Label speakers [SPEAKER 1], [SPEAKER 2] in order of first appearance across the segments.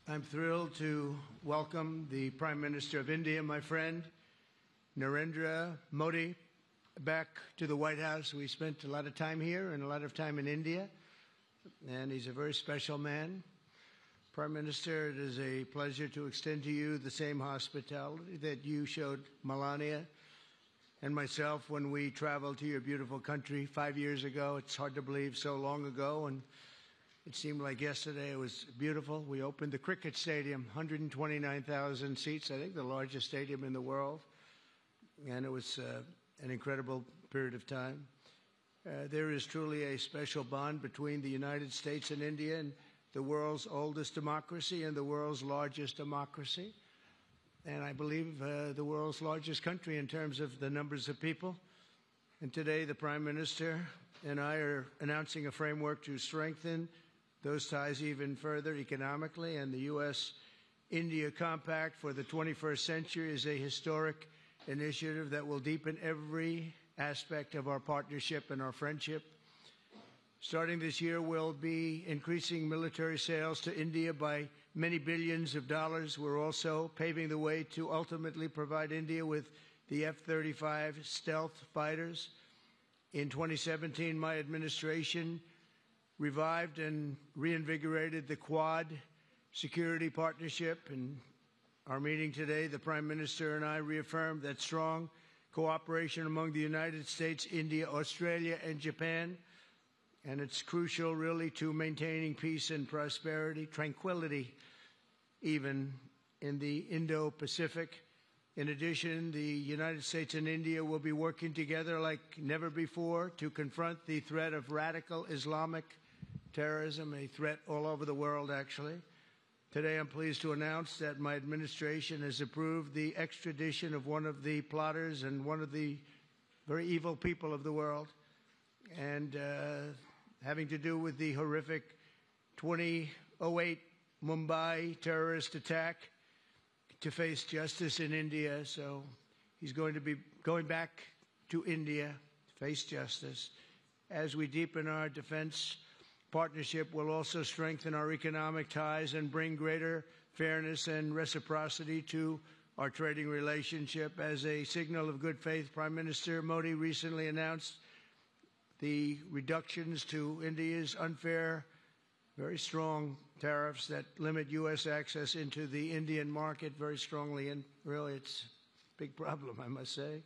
[SPEAKER 1] I'm thrilled to welcome the Prime Minister of India, my friend, Narendra Modi, back to the White House. We spent a lot of time here and a lot of time in India, and he's a very special man. Prime Minister, it is a pleasure to extend to you the same hospitality that you showed Melania and myself when we traveled to your beautiful country 5 years ago. It's hard to believe, so long ago, and it seemed like yesterday. It was beautiful. We opened the cricket stadium, 129,000 seats, I think the largest stadium in the world, and it was an incredible period of time. There is truly a special bond between the United States and India, and the world's oldest democracy and the world's largest democracy, and I believe the world's largest country in terms of the numbers of people. And today the Prime Minister and I are announcing a framework to strengthen those ties even further economically, and the U.S.-India Compact for the 21st century is a historic initiative that will deepen every aspect of our partnership and our friendship. Starting this year, we'll be increasing military sales to India by many billions of dollars. We're also paving the way to ultimately provide India with the F-35 stealth fighters. In 2017, my administration revived and reinvigorated the Quad security partnership. In our meeting today, the Prime Minister and I reaffirmed that strong cooperation among the United States, India, Australia, and Japan. And it's crucial, really, to maintaining peace and prosperity, tranquility, even in the Indo-Pacific. In addition, the United States and India will be working together like never before to confront the threat of radical Islamic terrorism, a threat all over the world, actually. Today, I'm pleased to announce that my administration has approved the extradition of one of the plotters and one of the very evil people of the world, and having to do with the horrific 2008 Mumbai terrorist attack, to face justice in India. So he's going to be going back to India to face justice. As we deepen our defense partnership, will also strengthen our economic ties and bring greater fairness and reciprocity to our trading relationship. As a signal of good faith, Prime Minister Modi recently announced the reductions to India's unfair, very strong tariffs that limit U.S. access into the Indian market very strongly, and really it's a big problem, I must say.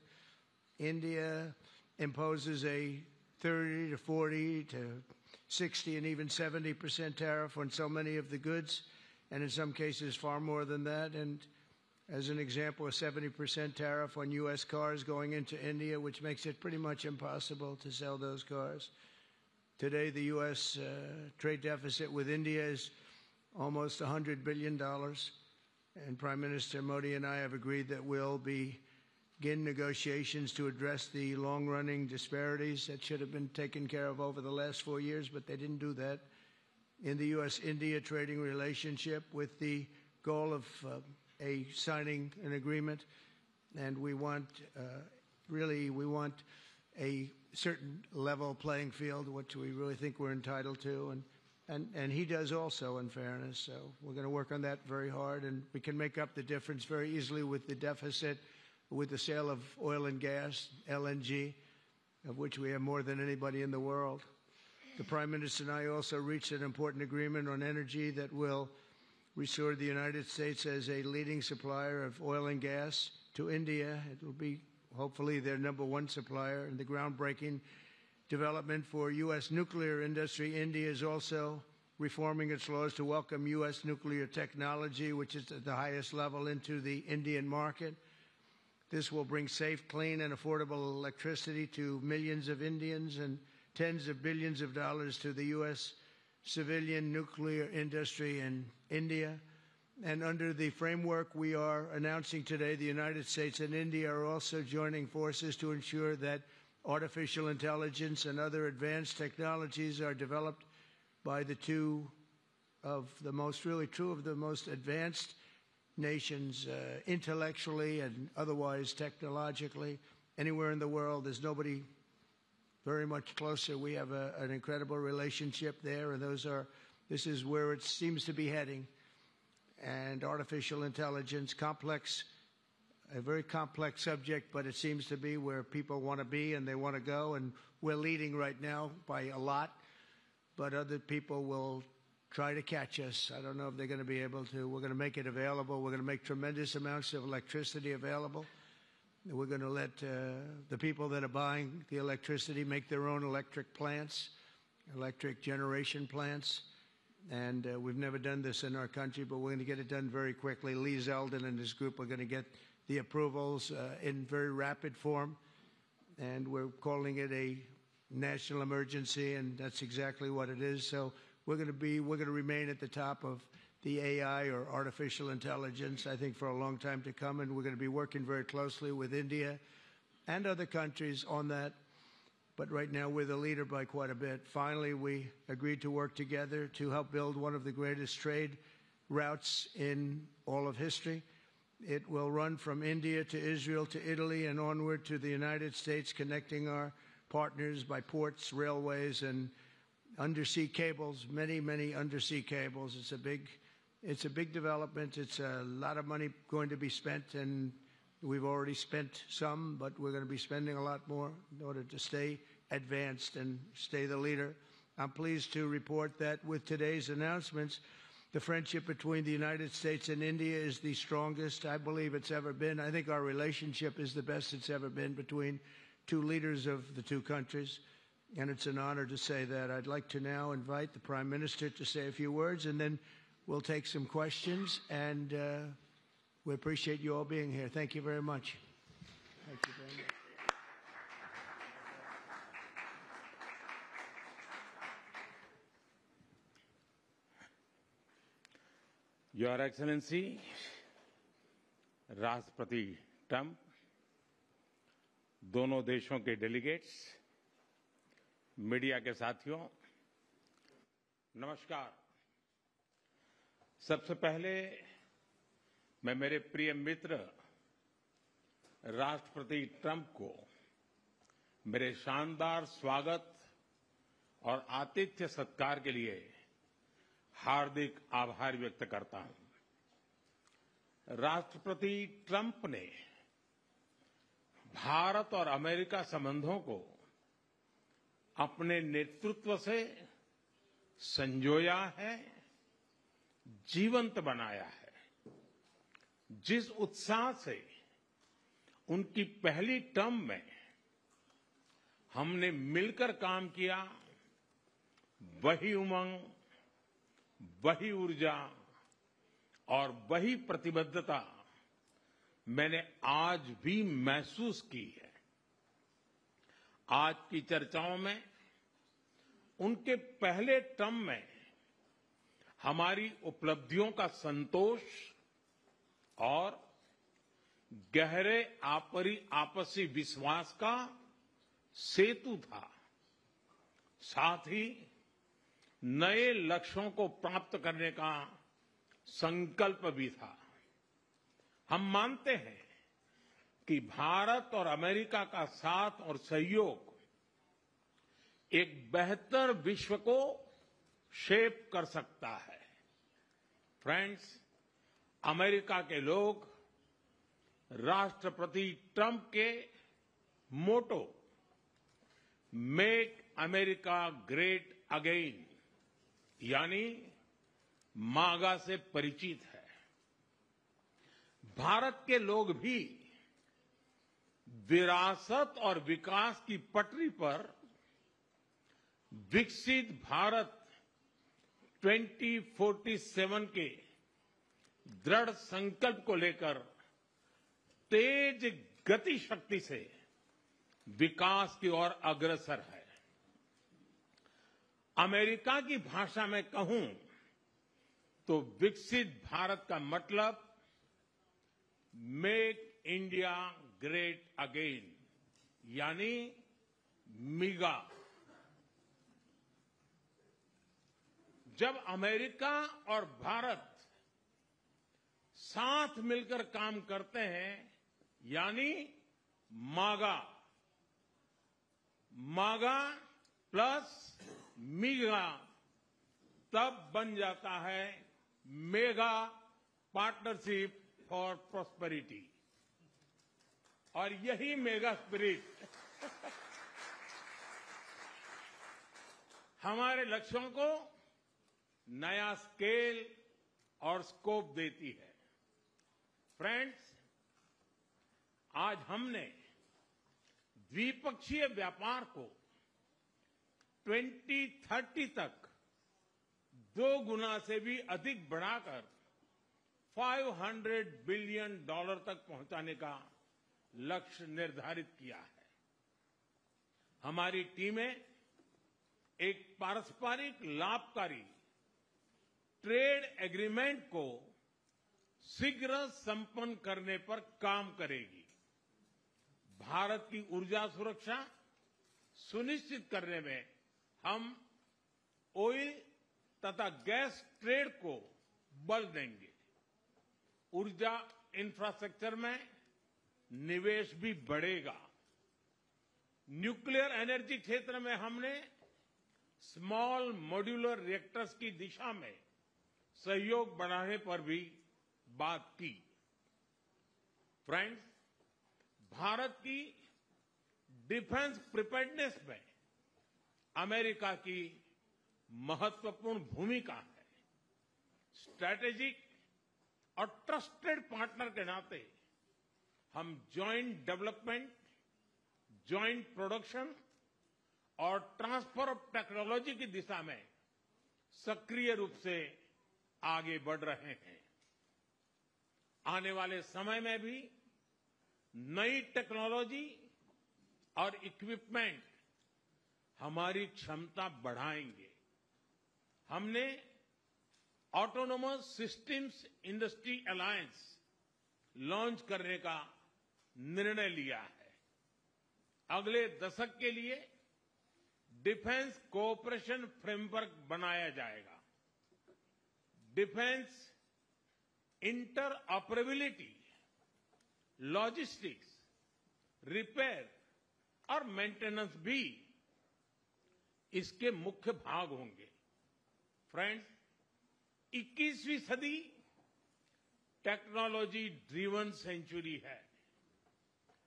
[SPEAKER 1] India imposes a 30 to 40 to 60 and even 70% tariff on so many of the goods, and in some cases far more than that. And as an example, a 70% tariff on U.S. cars going into India, which makes it pretty much impossible to sell those cars. Today, the U.S. Trade deficit with India is almost $100 billion, and Prime Minister Modi and I have agreed that we'll begin negotiations to address the long-running disparities that should have been taken care of over the last 4 years, but they didn't do that, in the U.S.-India trading relationship, with the goal of signing an agreement. And we want, we want a certain level playing field, which we really think we're entitled to, and he does also, in fairness. So we're going to work on that very hard, and we can make up the difference very easily with the deficit with the sale of oil and gas, LNG, of which we have more than anybody in the world. The Prime Minister and I also reached an important agreement on energy that will restore the United States as a leading supplier of oil and gas to India. It will be hopefully their #1 supplier. And the groundbreaking development for U.S. nuclear industry. India is also reforming its laws to welcome U.S. nuclear technology, which is at the highest level, into the Indian market. This will bring safe, clean, and affordable electricity to millions of Indians and tens of billions of dollars to the U.S. civilian nuclear industry in India. And under the framework we are announcing today, the United States and India are also joining forces to ensure that artificial intelligence and other advanced technologies are developed by the two of the most, really two of the most advanced nations, intellectually and otherwise technologically. Anywhere in the world, there's nobody very much closer. We have an incredible relationship there, and this is where it seems to be heading. and artificial intelligence, a very complex subject, but it seems to be where people want to be and they want to go, and we're leading right now by a lot, but other people will try to catch us. I don't know if they're going to be able to. We're going to make it available. We're going to make tremendous amounts of electricity available. We're going to let the people that are buying the electricity make their own electric plants, electric generation plants. And we've never done this in our country, but we're going to get it done very quickly. Lee Zeldin and his group are going to get the approvals in very rapid form. And we're calling it a national emergency, and that's exactly what it is. So we're going to remain at the top of the AI, or artificial intelligence, I think, for a long time to come, and we're going to be working very closely with India and other countries on that. But right now, we're the leader by quite a bit. Finally, we agreed to work together to help build one of the greatest trade routes in all of history. It will run from India to Israel to Italy and onward to the United States, connecting our partners by ports, railways, and undersea cables, many, many undersea cables. It's a big development. It's a lot of money going to be spent, and we've already spent some, but we're going to be spending a lot more in order to stay advanced and stay the leader. I'm pleased to report that with today's announcements, the friendship between the United States and India is the strongest I believe it's ever been. I think our relationship is the best it's ever been between two leaders of the two countries. And it's an honor to say that. I'd like to now invite the Prime Minister to say a few words, and then we'll take some questions. And we appreciate you all being here. Thank you very much. Thank you very much.
[SPEAKER 2] Your Excellency, राष्ट्रपति Trump, दोनों देशों के delegates, media के साथियों, नमस्कार। सबसे पहले मैं मेरे प्रिय मित्र राष्ट्रपति ट्रंप को मेरे शानदार स्वागत और आतिथ्य सत्कार के लिए हार्दिक आभार व्यक्त करता हूं। राष्ट्रपति ट्रंप ने भारत और अमेरिका संबंधों को अपने नेतृत्व से संजोया है, जीवंत बनाया है। जिस उत्साह से उनकी पहली टर्म में हमने मिलकर काम किया, वही उमंग, वही ऊर्जा और वही प्रतिबद्धता मैंने आज भी महसूस की है। आज की चर्चाओं में उनके पहले टर्म में हमारी उपलब्धियों का संतोष और गहरे आपसी विश्वास का सेतु था। साथ ही नए लक्ष्यों को प्राप्त करने का संकल्प भी था। हम मानते हैं कि भारत और अमेरिका का साथ और सहयोग एक बेहतर विश्व को शेप कर सकता है। फ्रेंड्स, अमेरिका के लोग राष्ट्रपति ट्रंप के मोटो मेक अमेरिका ग्रेट अगेन यानी मागा से परिचित है। भारत के लोग भी विरासत और विकास की पटरी पर विकसित भारत 2047 के दृढ़ संकल्प को लेकर तेज गति शक्ति से विकास की ओर अग्रसर है। अमेरिका की भाषा में कहूं तो विकसित भारत का मतलब मेक इंडिया ग्रेट अगेन यानी मिगा। जब अमेरिका और भारत साथ मिलकर काम करते हैं यानी मागा, मागा प्लस मिगा, तब बन जाता है मेगा पार्टनरशिप फॉर प्रॉस्पेरिटी। और यही मेगा स्पिरिट हमारे लक्ष्यों को नया स्केल और स्कोप देती है। फ्रेंड्स, आज हमने द्विपक्षीय व्यापार को 2030 तक 2 गुना से भी अधिक बढ़ाकर $500 बिलियन तक पहुंचाने का लक्ष्य निर्धारित किया है। हमारी टीमें एक पारस्परिक लाभकारी ट्रेड एग्रीमेंट को शीघ्र संपन्न करने पर काम करेगी। भारत की ऊर्जा सुरक्षा सुनिश्चित करने में हम ऑयल तथा गैस ट्रेड को बल देंगे। ऊर्जा इंफ्रास्ट्रक्चर में निवेश भी बढ़ेगा। न्यूक्लियर एनर्जी क्षेत्र में हमने स्मॉल मॉड्यूलर रिएक्टर्स की दिशा में सहयोग बढ़ाने पर भी बात की। फ्रेंड्स, भारत की डिफेंस प्रिपेयर्डनेस में अमेरिका की महत्वपूर्ण भूमिका है। स्ट्रैटेजिक और ट्रस्टेड पार्टनर के नाते हम जॉइंट डेवलपमेंट, जॉइंट प्रोडक्शन और ट्रांसफर ऑफ टेक्नोलॉजी की दिशा में सक्रिय रूप से आगे बढ़ रहे हैं। आने वाले समय में भी नई टेक्नोलॉजी और इक्विपमेंट हमारी क्षमता बढ़ाएंगे। हमने autonomous systems industry alliance launch करने का निर्णय लिया है। अगले दशक के लिए डिफेंस कोऑपरेशन फ्रेमवर्क बनाया जाएगा। डिफेंस इंटरऑपरेबिलिटी, लॉजिस्टिक्स, रिपेयर और मेंटेनेंस भी इसके मुख्य भाग होंगे। फ्रेंड्स, 21वीं सदी टेक्नोलॉजी ड्रिवन सेंचुरी है।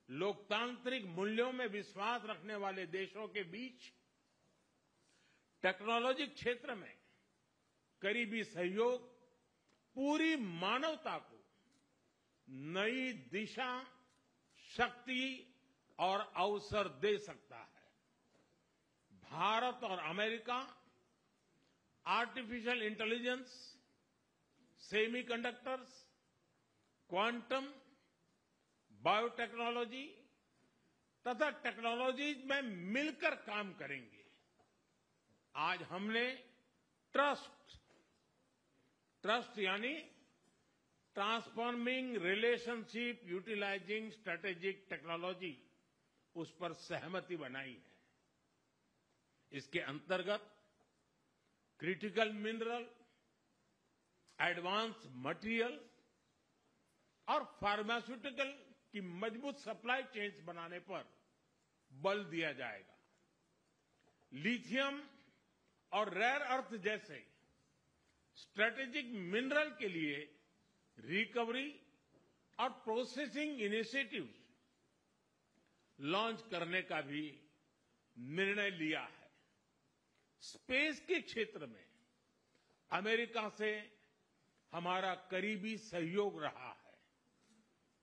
[SPEAKER 2] लोकतांत्रिक मूल्यों में विश्वास रखने वाले देशों के बीच टेक्नोलॉजी क्षेत्र में करीबी सहयोग पूरी मानवता को नई दिशा, शक्ति और अवसर दे सकता है। भारत और America artificial intelligence, semiconductors, quantum, biotechnology तथा टेक्नोलॉजीज में मिलकर काम करेंगे। आज हमने ट्रस्ट यानी transforming relationship utilising strategic technology, उस पर सहमति बनाई है। इसके अंतर्गत क्रिटिकल मिनरल, एडवांस मटेरियल और फार्मास्यूटिकल की मजबूत सप्लाई चेन्स बनाने पर बल दिया जाएगा। लिथियम और रेयर अर्थ जैसे स्ट्रेटेजिक मिनरल के लिए रिकवरी और प्रोसेसिंग इनिशिएटिव्स लॉन्च करने का भी निर्णय लिया है। स्पेस के क्षेत्र में अमेरिका से हमारा करीबी सहयोग रहा है।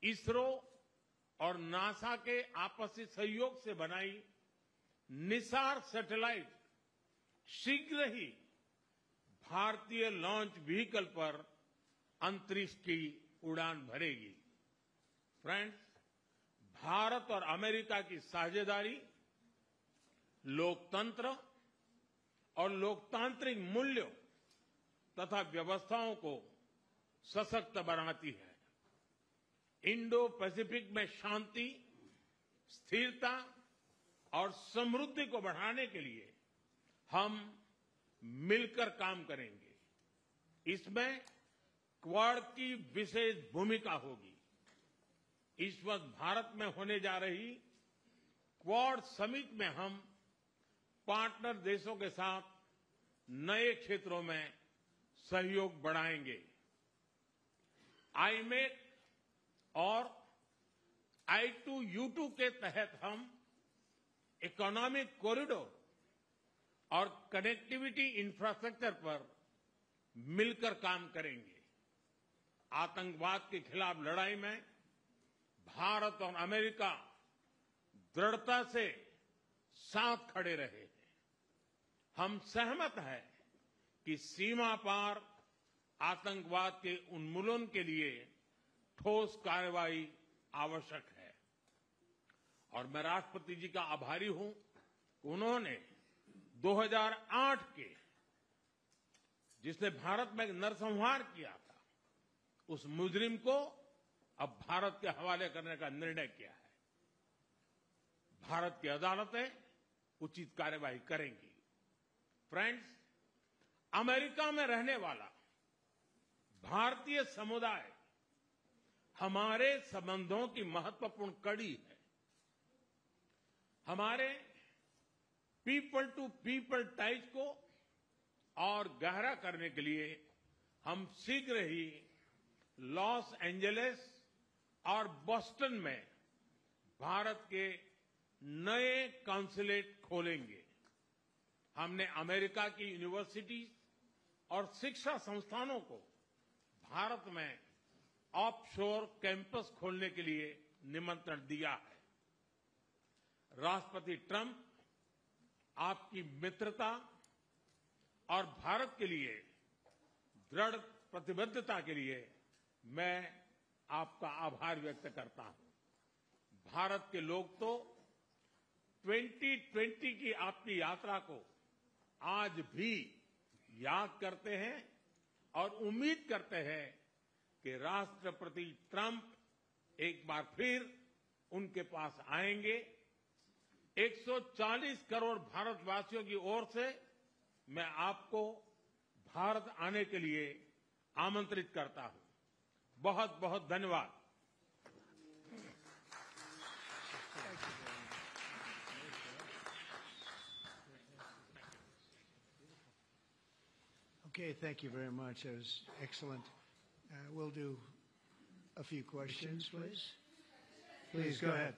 [SPEAKER 2] इसरो और नासा के आपसी सहयोग से बनाई निसार सैटेलाइट शीघ्र ही भारतीय लॉन्च व्हीकल पर अंतरिक्ष की उड़ान भरेगी। फ्रेंड्स, भारत और अमेरिका की साझेदारी लोकतंत्र और लोकतांत्रिक मूल्यों तथा व्यवस्थाओं को सशक्त बनाती है। इंडो पैसिफिक में शांति, स्थिरता और समृद्धि को बढ़ाने के लिए हम मिलकर काम करेंगे। इसमें क्वाड की विशेष भूमिका होगी। इस वक्त भारत में होने जा रही क्वाड समिट में हम पार्टनर देशों के साथ नए क्षेत्रों में सहयोग बढ़ाएंगे। आईमेक और I2U2 के तहत हम इकोनॉमिक कॉरिडोर और कनेक्टिविटी इंफ्रास्ट्रक्चर पर मिलकर काम करेंगे। आतंकवाद के खिलाफ लड़ाई में भारत और अमेरिका दृढ़ता से साथ खड़े रहे हैं। हम सहमत हैं कि सीमा पार आतंकवाद के उन्मूलन के लिए ठोस कार्रवाई आवश्यक है और मैं राष्ट्रपति जी का आभारी हूं कि उन्होंने 2008 के जिसने भारत में नरसंहार किया था उस मुजरिम को अब भारत के हवाले करने का निर्णय किया है। भारत की अदालतें उचित कार्रवाई करेंगी। फ्रेंड्स, अमेरिका में रहने वाला भारतीय समुदाय हमारे संबंधों की महत्वपूर्ण कड़ी है। हमारे पीपल टू पीपल टाइज को और गहरा करने के लिए हम शीघ्र ही लॉस एंजलिस और बोस्टन में भारत के नए कॉन्सुलेट खोलेंगे। हमने अमेरिका की यूनिवर्सिटी और शिक्षा संस्थानों को भारत में ऑफशोर कैंपस खोलने के लिए निमंत्रण दिया है। राष्ट्रपति ट्रंप आपकी मित्रता और भारत के लिए दृढ़ प्रतिबद्धता के लिए मैं आपका आभार व्यक्त करता हूं। भारत के लोग तो 2020 की आपकी यात्रा को आज भी याद करते हैं और उम्मीद करते हैं कि राष्ट्रपति ट्रंप एक बार फिर उनके पास आएंगे। 140 करोड़ भारतवासियों की ओर से मैं आपको भारत आने के लिए आमंत्रित करता हूं। बहुत बहुत धन्यवाद।
[SPEAKER 1] Okay, thank you very much. That was excellent. We'll do a few questions, please. Please, go ahead.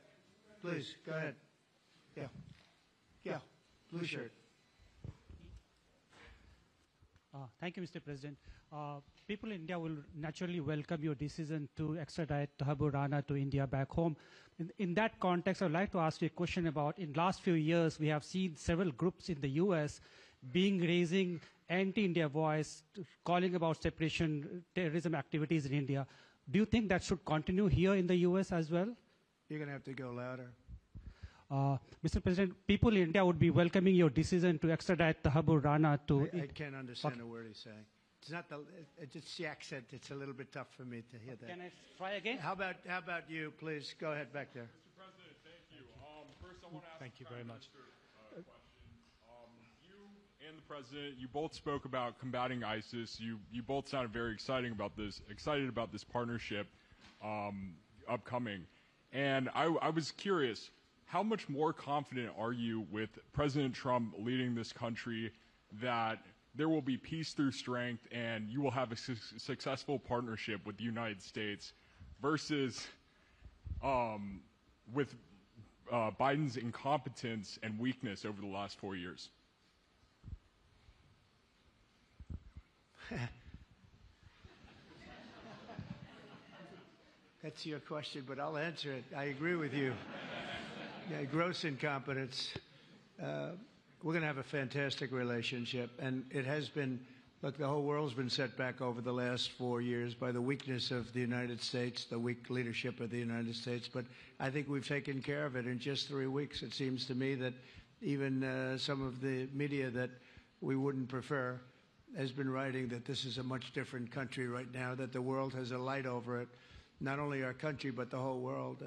[SPEAKER 1] Please, go ahead. Yeah. Yeah. Blue shirt.
[SPEAKER 3] Thank you, Mr. President. People in India will naturally welcome your decision to extradite Thabur Rana to India back home. In that context, I'd like to ask you a question about, in last few years, we have seen several groups in the U.S. raising anti-India voice, calling about separation, terrorism activities in India. Do you think that should continue here in the U.S. as well?
[SPEAKER 1] You're going to have to go louder.
[SPEAKER 3] Mr. President, people in India would be welcoming your decision to extradite Thabur Rana to...
[SPEAKER 1] I can't understand a word he's saying. It's not it's the accent. It's a little bit tough for me to hear that.
[SPEAKER 3] Can I try again?
[SPEAKER 1] How about you, please? Go ahead back there.
[SPEAKER 4] Mr. President, thank you. First, I want to ask
[SPEAKER 5] Thank you
[SPEAKER 4] the
[SPEAKER 5] very
[SPEAKER 4] Prime
[SPEAKER 5] much.
[SPEAKER 4] Minister a question. You and the President, you both spoke about combating ISIS. You both sounded very excited about this partnership upcoming. And I was curious, how much more confident are you with President Trump leading this country that there will be peace through strength and you will have a successful partnership with the United States versus with Biden's incompetence and weakness over the last 4 years?
[SPEAKER 1] That's your question, but I'll answer it. I agree with you. Yeah, gross incompetence. We're going to have a fantastic relationship, and it has been. Look, the whole world's been set back over the last 4 years by the weakness of the United States, the weak leadership of the United States. But I think we've taken care of it in just 3 weeks. It seems to me that even some of the media that we wouldn't prefer has been writing that this is a much different country right now, that the world has a light over it, not only our country, but the whole world.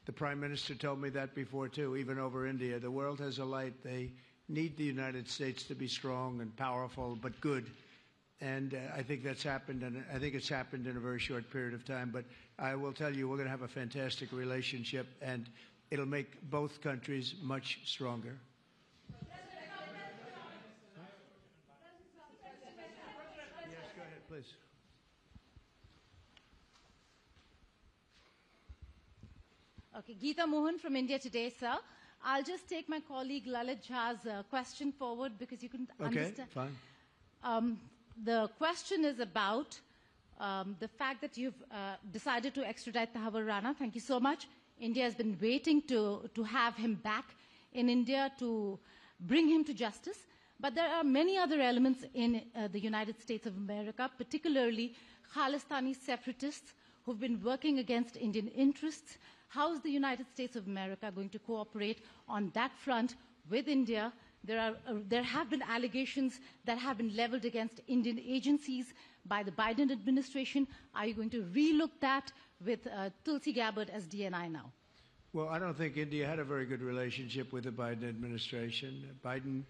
[SPEAKER 1] The Prime Minister told me that before, too, even over India. The world has a light. They need the United States to be strong and powerful, but good. And I think that's happened, and I think it's happened in a very short period of time. But I will tell you, we're going to have a fantastic relationship, and it'll make both countries much stronger. Yes, go ahead, please.
[SPEAKER 5] Okay, Geeta Mohan from India Today, sir. I'll just take my colleague Lalit Jha's question forward because you couldn't understand.
[SPEAKER 1] Okay, fine.
[SPEAKER 5] The question is about the fact that you've decided to extradite Tahaboor Rana. Thank you so much. India has been waiting to have him back in India to bring him to justice. But there are many other elements in the United States of America, particularly Khalistani separatists who've been working against Indian interests. How is the United States of America going to cooperate on that front with India? There have been allegations that have been leveled against Indian agencies by the Biden administration. Are you going to relook that with Tulsi Gabbard as DNI now?
[SPEAKER 1] Well, I don't think India had a very good relationship with the Biden administration. Biden,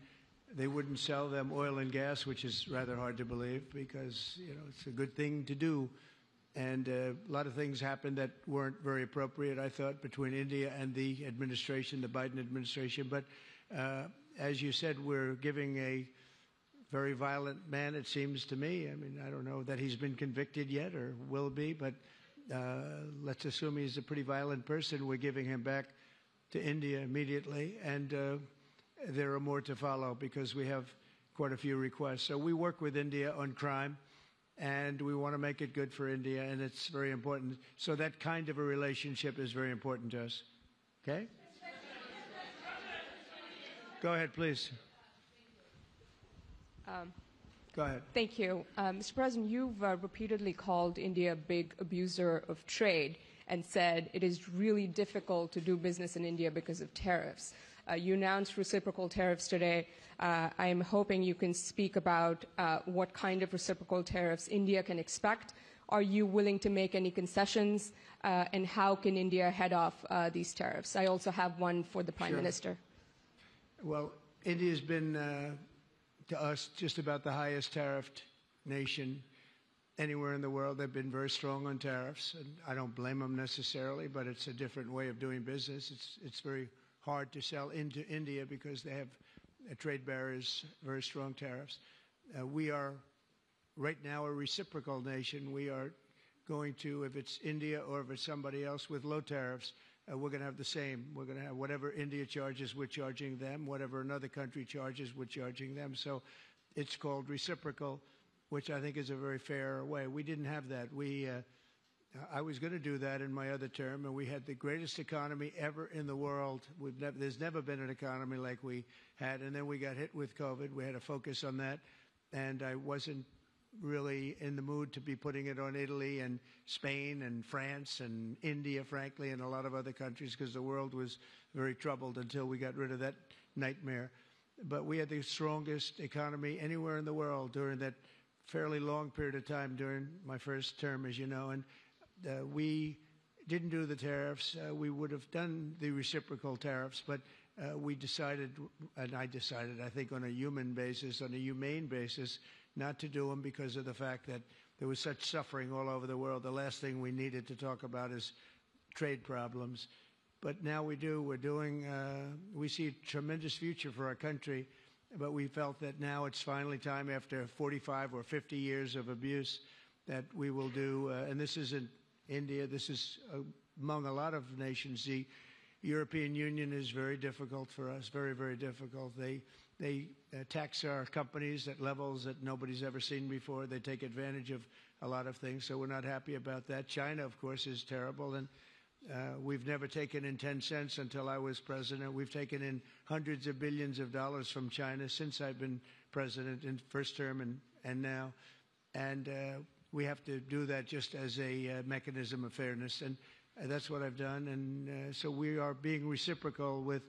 [SPEAKER 1] they wouldn't sell them oil and gas, which is rather hard to believe because, it's a good thing to do. And a lot of things happened that weren't very appropriate, I thought, between India and the administration, the Biden administration. But as you said, we're giving a very violent man, it seems to me. I mean, I don't know that he's been convicted yet or will be, but let's assume he's a pretty violent person. We're giving him back to India immediately. And there are more to follow because we have quite a few requests. So we work with India on crime. And we want to make it good for India, and it's very important. So that kind of a relationship is very important to us. Okay? Go ahead, please. Go ahead.
[SPEAKER 6] Thank you. Mr. President, you've repeatedly called India a big abuser of trade and said it is really difficult to do business in India because of tariffs. You announced reciprocal tariffs today. I am hoping you can speak about what kind of reciprocal tariffs India can expect. Are you willing to make any concessions? And how can India head off these tariffs? I also have one for the Prime Minister.
[SPEAKER 1] Well, India's been, to us, just about the highest tariffed nation anywhere in the world. They've been very strong on tariffs. And I don't blame them necessarily, but it's a different way of doing business. It's very hard to sell into India because they have trade barriers, very strong tariffs. We are right now a reciprocal nation. We are going to, if it's India or if it's somebody else with low tariffs, we're going to have the same. We're going to have whatever India charges, we're charging them. Whatever another country charges, we're charging them. So it's called reciprocal, which I think is a very fair way. We didn't have that. I was going to do that in my other term, and we had the greatest economy ever in the world. There's never been an economy like we had, and then we got hit with COVID. We had to focus on that, and I wasn't really in the mood to be putting it on Italy and Spain and France and India, frankly, and a lot of other countries because the world was very troubled until we got rid of that nightmare. But we had the strongest economy anywhere in the world during that fairly long period of time during my first term, as you know, and we didn't do the tariffs. We would have done the reciprocal tariffs, but we decided, and I decided, I think on a human basis, on a humane basis, not to do them because of the fact that there was such suffering all over the world. The last thing we needed to talk about is trade problems. But now we do. We see a tremendous future for our country, but we felt that now it's finally time after 45 or 50 years of abuse that we will do, and this isn't India, this is among a lot of nations. The European Union is very difficult for us, very, very difficult. They tax our companies at levels that nobody's ever seen before. They take advantage of a lot of things, so we're not happy about that. China, of course, is terrible, and we've never taken in 10 cents until I was president. We've taken in hundreds of billions of dollars from China since I've been president in first term and now. And we have to do that just as a mechanism of fairness. And that's what I've done. And so we are being reciprocal with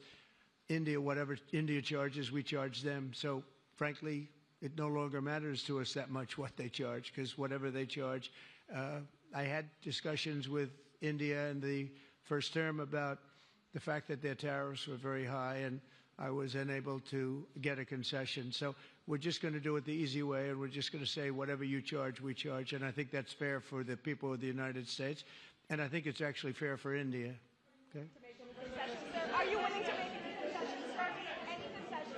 [SPEAKER 1] India. Whatever India charges, we charge them. So frankly, it no longer matters to us that much what they charge, because whatever they charge, I had discussions with India in the first term about the fact that their tariffs were very high, and I was unable to get a concession. So we're just going to do it the easy way, and we're just going to say whatever you charge, we charge. And I think that's fair for the people of the United States, and I think it's actually fair for India. Okay?
[SPEAKER 7] Are you willing to make any concessions, sir? Any concessions?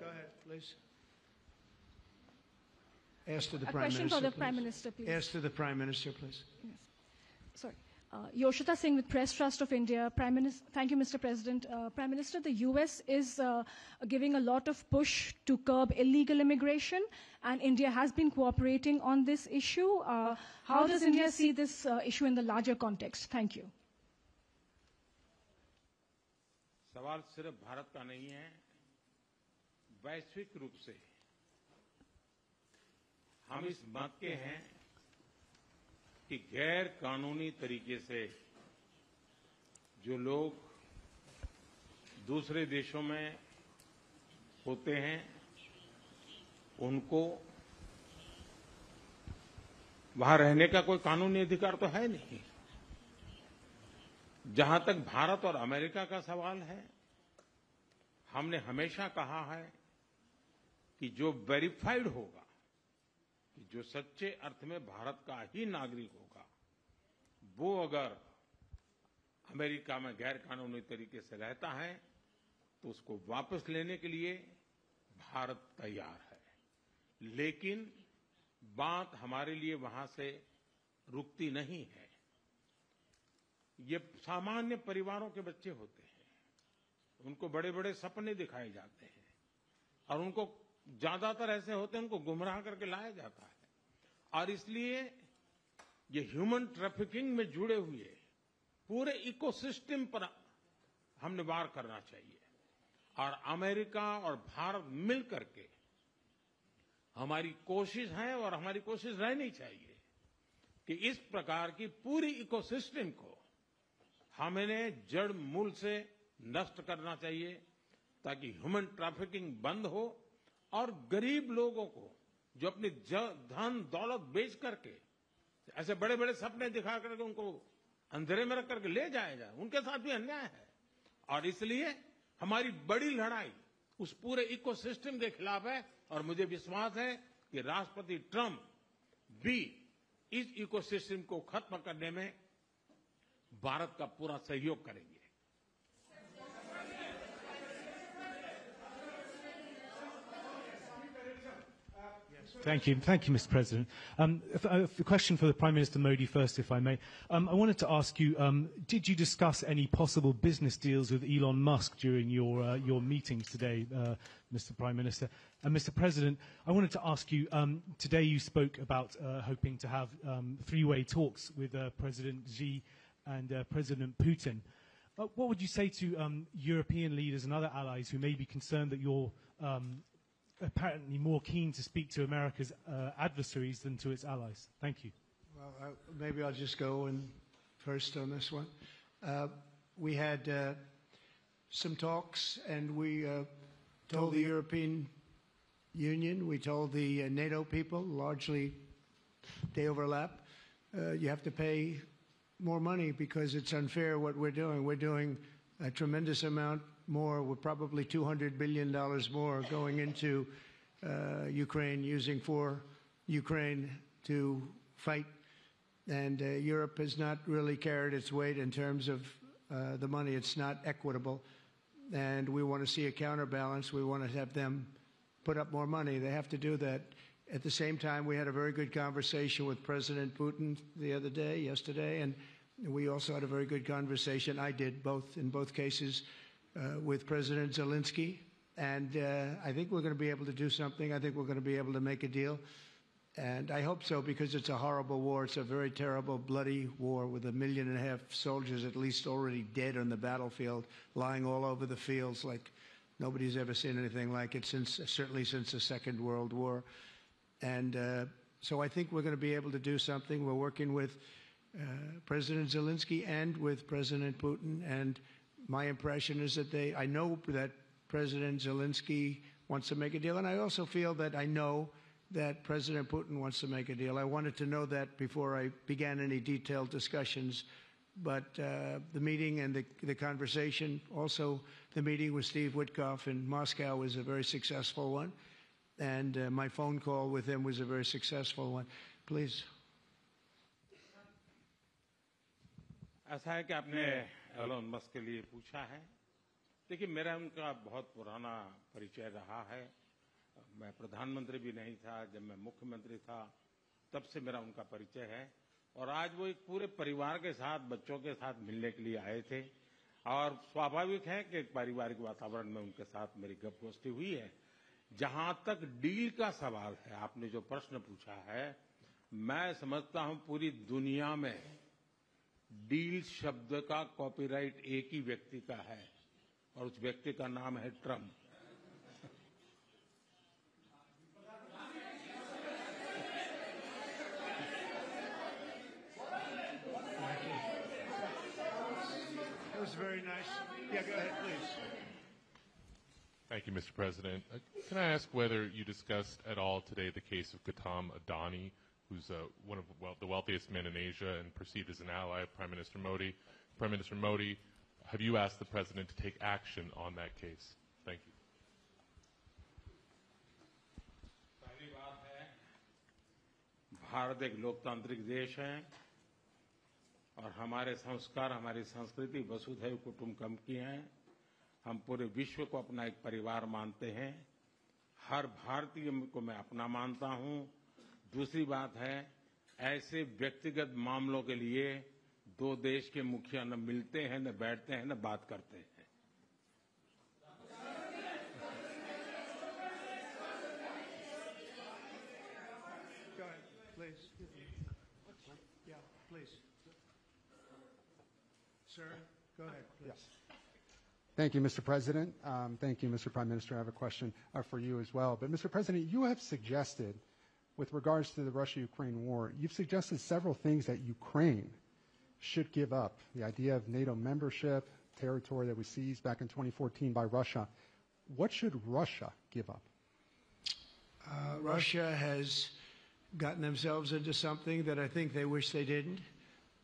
[SPEAKER 1] Go ahead, please. Ask to the
[SPEAKER 7] A
[SPEAKER 1] Prime
[SPEAKER 7] question
[SPEAKER 1] Minister,
[SPEAKER 7] for the
[SPEAKER 1] please.
[SPEAKER 7] Prime Minister, please.
[SPEAKER 1] Ask to the Prime Minister, please.
[SPEAKER 7] Yes. Sorry. Yoshita Singh with Press Trust of India. Thank you, Mr. President. Prime Minister, the U.S. is giving a lot of push to curb illegal immigration, and India has been cooperating on this issue. How does India see this issue in the larger context? Thank you.
[SPEAKER 2] सवाल सिर्फ भारत का नहीं है, वैश्विक रूप से हम इस मत के हैं कि गैर कानूनी तरीके से जो लोग दूसरे देशों में होते हैं उनको वहां रहने का कोई कानूनी अधिकार तो है नहीं। जहां तक भारत और अमेरिका का सवाल है, हमने हमेशा कहा है कि जो वेरीफाइड होगा, कि जो सच्चे अर्थ में भारत का ही नागरिक होगा, वो अगर अमेरिका में गैर कानूनी तरीके से रहता है तो उसको वापस लेने के लिए भारत तैयार है। लेकिन बात हमारे लिए वहां से रुकती नहीं है। ये सामान्य परिवारों के बच्चे होते हैं, उनको बड़े बड़े सपने दिखाए जाते हैं और उनको ज्यादातर ऐसे होते हैं उनको गुमराह करके लाया जाता है। और इसलिए ये ह्यूमन ट्रैफिकिंग में जुड़े हुए पूरे इकोसिस्टम पर हमने वार करना चाहिए। और अमेरिका और भारत मिल करके हमारी कोशिश है और हमारी कोशिश रहनी चाहिए कि इस प्रकार की पूरी इकोसिस्टम को हमें जड़ मूल से नष्ट करना चाहिए ताकि ह्यूमन ट्रैफिकिंग बंद हो और गरीब लोगों को जो अपनी धन दौलत बेच करके ऐसे बड़े बड़े सपने दिखा करके उनको अंधेरे में रख करके ले जाया जाए, उनके साथ भी अन्याय है। और इसलिए हमारी बड़ी लड़ाई उस पूरे इकोसिस्टम के खिलाफ है और मुझे विश्वास है कि राष्ट्रपति ट्रंप भी इस इकोसिस्टम को खत्म करने में भारत का पूरा सहयोग करेंगे।
[SPEAKER 8] Thank you, Mr. President. A question for the Prime Minister Modi first, if I may. I wanted to ask you, did you discuss any possible business deals with Elon Musk during your meetings today, Mr. Prime Minister? And Mr. President, I wanted to ask you, today you spoke about hoping to have three-way talks with President Xi and President Putin. What would you say to European leaders and other allies who may be concerned that you're apparently more keen to speak to America's adversaries than to its allies? Thank you.
[SPEAKER 1] Well, maybe I'll just go in first on this one. We had some talks, and we told the European Union, we told the NATO people, largely they overlap, you have to pay more money because it's unfair what we're doing. We're doing a tremendous amount more. We're probably $200 billion more going into Ukraine, using for Ukraine to fight. And Europe has not really carried its weight in terms of the money. It's not equitable. And we want to see a counterbalance. We want to have them put up more money. They have to do that. At the same time, we had a very good conversation with President Putin yesterday, and we also had a very good conversation. I did in both cases, with President Zelensky. And I think we're going to be able to do something. I think we're going to be able to make a deal. And I hope so, because it's a horrible war. It's a very terrible, bloody war with 1.5 million soldiers at least already dead on the battlefield, lying all over the fields like nobody's ever seen anything like it, certainly since the Second World War. And so I think we're going to be able to do something. We're working with President Zelensky and with President Putin. And my impression is that I know that President Zelensky wants to make a deal. And I also feel that I know that President Putin wants to make a deal. I wanted to know that before I began any detailed discussions. But the meeting and the conversation, also the meeting with Steve Witkoff in Moscow, was a very successful one. And my phone call with him was a very successful one. Please.
[SPEAKER 2] ऐसा है कि आपने Elon Musk के लिए पूछा है। देखिए, मेरा उनका बहुत पुराना परिचय रहा है। मैं प्रधानमंत्री भी नहीं था, जब मैं मुख्यमंत्री था तब से मेरा उनका परिचय है। और आज वो एक पूरे परिवार के साथ, बच्चों के साथ मिलने के लिए आए थे और स्वाभाविक है कि एक पारिवारिक वातावरण में उनके साथ मेरी गपगोष्ठी हुई है। जहां तक डील का सवाल है, आपने जो प्रश्न पूछा है, मैं समझता हूं पूरी दुनिया में डील शब्द का कॉपीराइट एक ही व्यक्ति का है और उस व्यक्ति का नाम है Trump.
[SPEAKER 1] That was very nice. Yeah, go ahead, please.
[SPEAKER 9] Thank you, Mr. President. Can I ask whether you discussed at all today the case of Gautam Adani, who's one of the wealthiest men in Asia and perceived as an ally of Prime Minister Modi? Prime Minister Modi, have you asked the President to take action on that case? Thank you.
[SPEAKER 2] पहली बात है, भारत एक लोकतांत्रिक देश है और हमारे संस्कार, हमारी संस्कृति वसुधैव कुटुंबकम की है। हम पूरे विश्व को अपना एक परिवार मानते हैं। हर भारतीय को मैं अपना मानता हूं। दूसरी बात है, ऐसे व्यक्तिगत मामलों के लिए दो देश के मुखिया न मिलते हैं, न बैठते हैं, न बात करते हैं।
[SPEAKER 1] Go ahead, please. Yeah, please. Sir, go ahead, please.
[SPEAKER 10] Thank you, Mr. President. Thank you, Mr. Prime Minister. I have a question for you as well. But, Mr. President, you have suggested, with regards to the Russia-Ukraine war, you've suggested several things that Ukraine should give up. The idea of NATO membership, territory that was seized back in 2014 by Russia. What should Russia give up?
[SPEAKER 1] Russia has gotten themselves into something that I think they wish they didn't.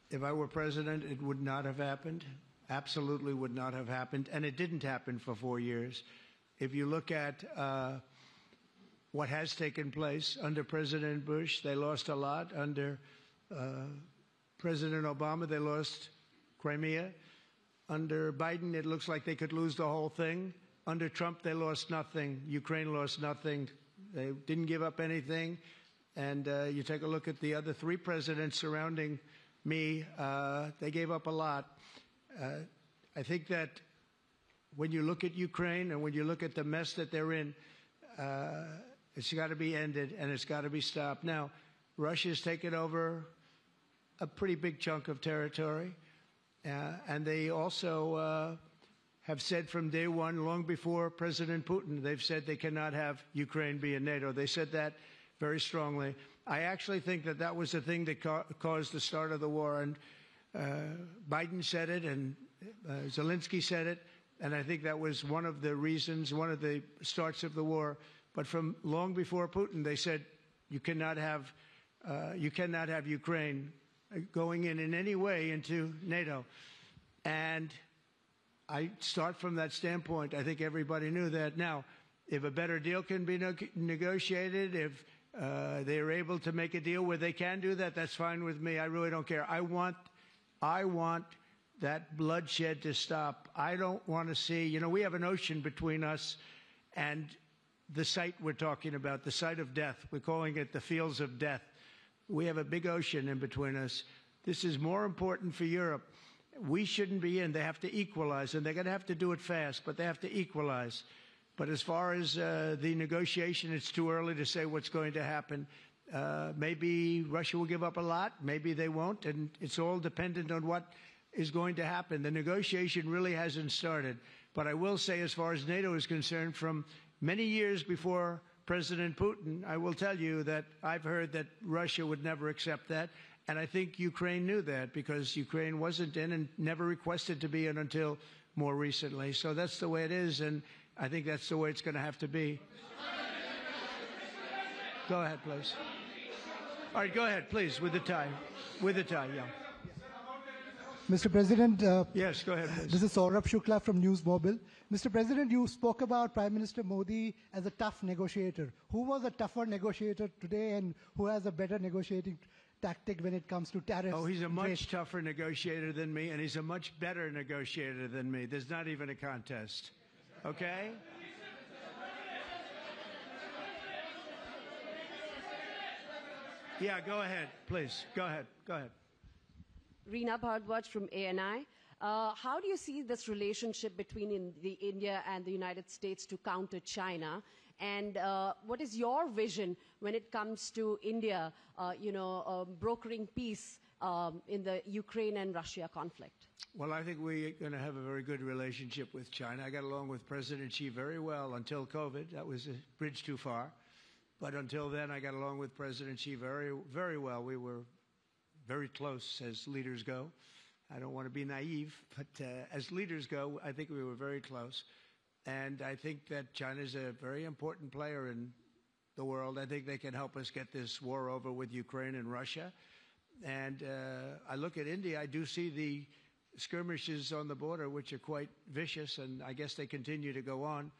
[SPEAKER 1] If I were president, it would not have happened. Absolutely would not have happened. And it didn't happen for 4 years. If you look at what has taken place under President Bush, they lost a lot. Under President Obama, they lost Crimea. Under Biden, it looks like they could lose the whole thing. Under Trump, they lost nothing. Ukraine lost nothing. They didn't give up anything. And you take a look at the other three presidents surrounding me, they gave up a lot. I think that when you look at Ukraine and when you look at the mess that they're in, it's got to be ended and it's got to be stopped. Now, Russia's taken over a pretty big chunk of territory, and they also have said from day one, long before President Putin, they've said they cannot have Ukraine be in NATO. They said that very strongly. I actually think that that was the thing that caused the start of the war, and Biden said it, and Zelensky said it, and I think that was one of the reasons, one of the starts of the war. But from long before Putin, they said you cannot have Ukraine going in any way into NATO. And I start from that standpoint. I think everybody knew that. Now, if a better deal can be negotiated, if they are able to make a deal where they can do that, that's fine with me. I really don't care. I want that bloodshed to stop. I don't want to see, we have an ocean between us and the site we're talking about, the site of death. We're calling it the fields of death. We have a big ocean in between us. This is more important for Europe. We shouldn't be in. They have to equalize, and they're going to have to do it fast, but they have to equalize. But as far as the negotiation, it's too early to say what's going to happen. Maybe Russia will give up a lot. Maybe they won't. And it's all dependent on what is going to happen. The negotiation really hasn't started. But I will say, as far as NATO is concerned, from many years before President Putin, I will tell you that I've heard that Russia would never accept that. And I think Ukraine knew that because Ukraine wasn't in and never requested to be in until more recently. So that's the way it is. And I think that's the way it's going to have to be. Go ahead, please. All right, go ahead, please, with the tie. With the tie, yeah.
[SPEAKER 11] Mr. President.
[SPEAKER 1] Yes, go ahead, please.
[SPEAKER 11] This is Saurabh Shukla from News Mobile. Mr. President, you spoke about Prime Minister Modi as a tough negotiator. Who was a tougher negotiator today and who has a better negotiating tactic when it comes to tariffs?
[SPEAKER 1] Oh, he's a much tougher negotiator than me, and he's a much better negotiator than me. There's not even a contest. Okay? Yeah, go ahead, please. Go ahead. Go ahead.
[SPEAKER 12] Reena Bhardwaj from ANI. How do you see this relationship between India and the United States to counter China? And what is your vision when it comes to India, brokering peace in the Ukraine and Russia conflict?
[SPEAKER 1] Well, I think we're going to have a very good relationship with China. I got along with President Xi very well until COVID. That was a bridge too far. But until then, I got along with President Xi very, very well. We were very close as leaders go. I don't want to be naive, but as leaders go, I think we were very close. And I think that China is a very important player in the world. I think they can help us get this war over with Ukraine and Russia. And I look at India, I do see the skirmishes on the border, which are quite vicious, and I guess they continue to go on.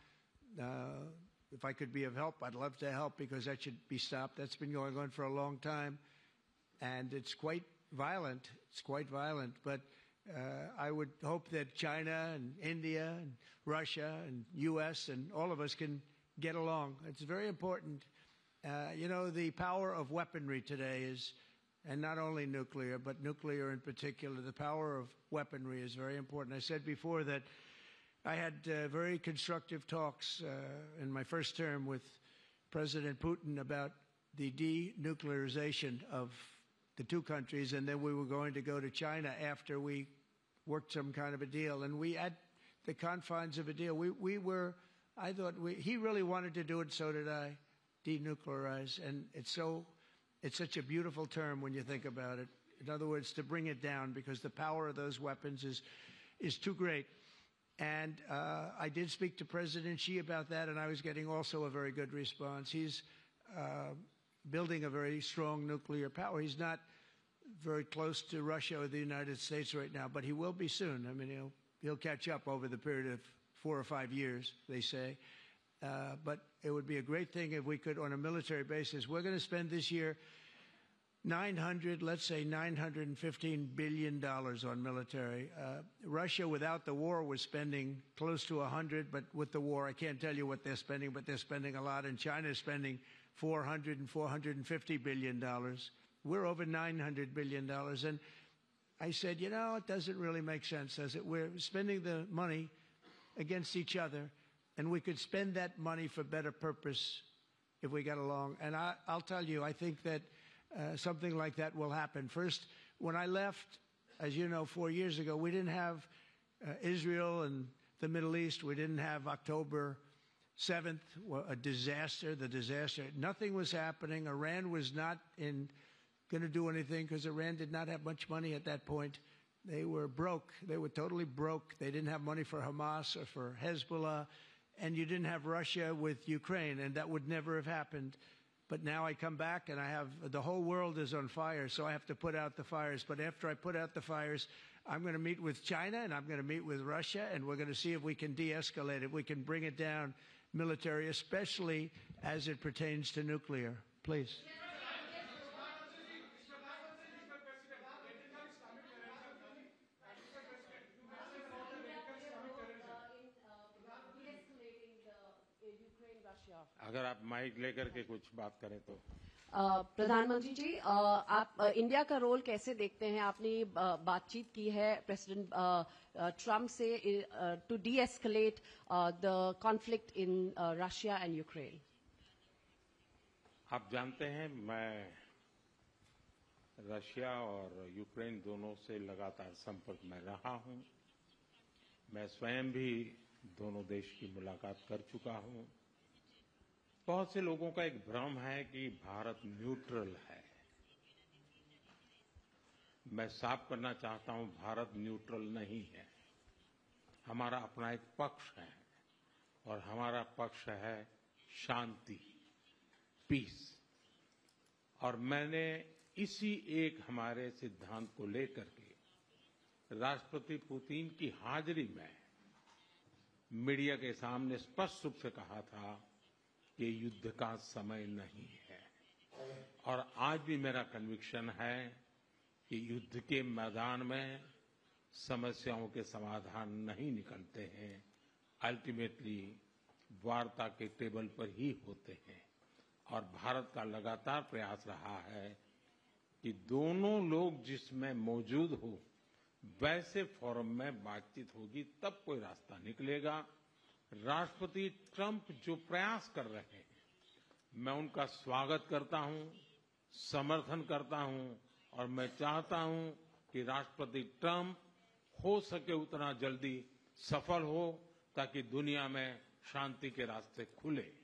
[SPEAKER 1] If I could be of help, I'd love to help, because that should be stopped. That's been going on for a long time, and it's quite violent. It's quite violent, but I would hope that China and India and Russia and U.S. and all of us can get along. It's very important. The power of weaponry today is, and not only nuclear, but nuclear in particular, the power of weaponry is very important. I said before that I had very constructive talks in my first term with President Putin about the denuclearization of the two countries, and then we were going to go to China after we worked some kind of a deal. And we, at the confines of a deal, he really wanted to do it, so did I, denuclearize. And it's such a beautiful term when you think about it. In other words, to bring it down, because the power of those weapons is too great. And I did speak to President Xi about that, and I was getting also a very good response. He's building a very strong nuclear power. He's not very close to Russia or the United States right now, but he will be soon. I mean, he'll catch up over the period of 4 or 5 years, they say. But it would be a great thing if we could, on a military basis. We're going to spend this year $915 billion on military. Russia, without the war, was spending close to 100, but with the war, I can't tell you what they're spending, but they're spending a lot. And China is spending $400 and $450 billion. We're over $900 billion. And I said, it doesn't really make sense, does it? We're spending the money against each other, and we could spend that money for better purpose if we got along. And I'll tell you, I think that something like that will happen. First, when I left, as you know, 4 years ago, we didn't have Israel and the Middle East. We didn't have October 7th, a disaster, the disaster. Nothing was happening. Iran was not going to do anything, because Iran did not have much money at that point. They were broke. They were totally broke. They didn't have money for Hamas or for Hezbollah. And you didn't have Russia with Ukraine, and that would never have happened. But now I come back, and the whole world is on fire, so I have to put out the fires. But after I put out the fires, I'm going to meet with China, and I'm going to meet with Russia, and we're going to see if we can de-escalate it. We can bring it down military, especially as it pertains to nuclear. Please.
[SPEAKER 2] अगर आप mic लेकर के कुछ बात करें तो
[SPEAKER 12] प्रधानमंत्री जी, आप इंडिया का रोल कैसे देखते हैं? आपने बातचीत की है प्रेसिडेंट ट्रम्प से to de-escalate the conflict in Russia and Ukraine.
[SPEAKER 2] आप जानते हैं, मैं रशिया और यूक्रेन दोनों से लगातार संपर्क में रहा हूं। मैं स्वयं भी दोनों देश की मुलाकात कर चुका हूं। बहुत से लोगों का एक भ्रम है कि भारत न्यूट्रल है। मैं साफ करना चाहता हूं, भारत न्यूट्रल नहीं है। हमारा अपना एक पक्ष है, और हमारा पक्ष है शांति, पीस। और मैंने इसी एक हमारे सिद्धांत को लेकर के राष्ट्रपति पुतिन की हाजिरी में मीडिया के सामने स्पष्ट रूप से कहा था कि युद्ध का समय नहीं है। और आज भी मेरा कन्विक्शन है कि युद्ध के मैदान में समस्याओं के समाधान नहीं निकलते हैं, अल्टीमेटली वार्ता के टेबल पर ही होते हैं। और भारत का लगातार प्रयास रहा है कि दोनों लोग जिसमें मौजूद हो वैसे फोरम में बातचीत होगी, तब कोई रास्ता निकलेगा। राष्ट्रपति ट्रंप जो प्रयास कर रहे हैं, मैं उनका स्वागत करता हूं, समर्थन करता हूं, और मैं चाहता हूं कि राष्ट्रपति ट्रंप हो सके उतना जल्दी सफल हो, ताकि दुनिया में शांति के रास्ते खुले।